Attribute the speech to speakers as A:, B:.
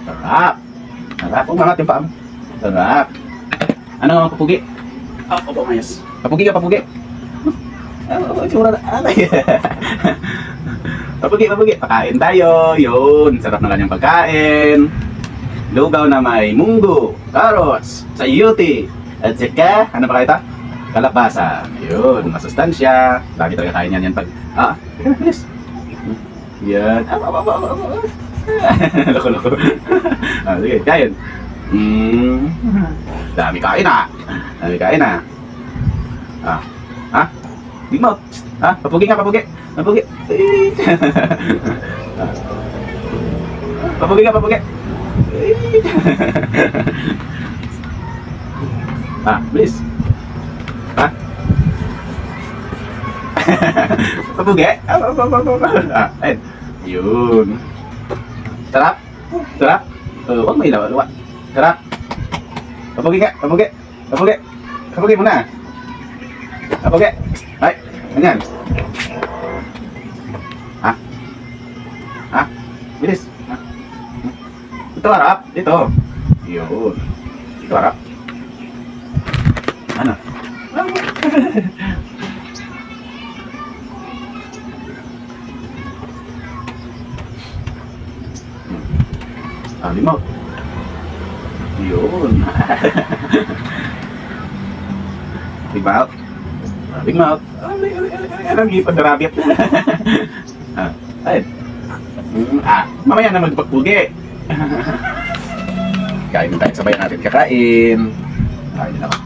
A: Sarap. Sarap. Umangat yung paa mo. Sarap. Ano ang papugi? Opo, mayos. Papugi ka, papugi. Sura na. Papugi, papugi. Pakain tayo. Yun. Sarap na kanyang pagkain. Lugaw na may munggo, carrots, sayote, at saka, ano pa ito? Kalabasa. Yun. Masustansya. Lagi talaga kain yan pag... Bilis. Yan. Loko-loko. Sige, kain. Dami kain ah. Dami kain ah. Big mouth. Papugi nga, papugi. Papugi. Papugi nga, papugi. Bilis. Papugi. Ayun. Yun. Sarap. Sarap. Huwag may lawa-lawa. Sarap. Papugi ka. Papugi. Papugi. Papugi muna. Papugi. Ay. Ganyan. Bilis. Ito harap. Dito. Yun. Ito harap. Ano? Big mouth. Yun. Big mouth. Big mouth. Ang ipad na rabbit. Ayun. Mamaya na magpagpugi. Kain tayo. Sabayan natin kakain. Kain din ako.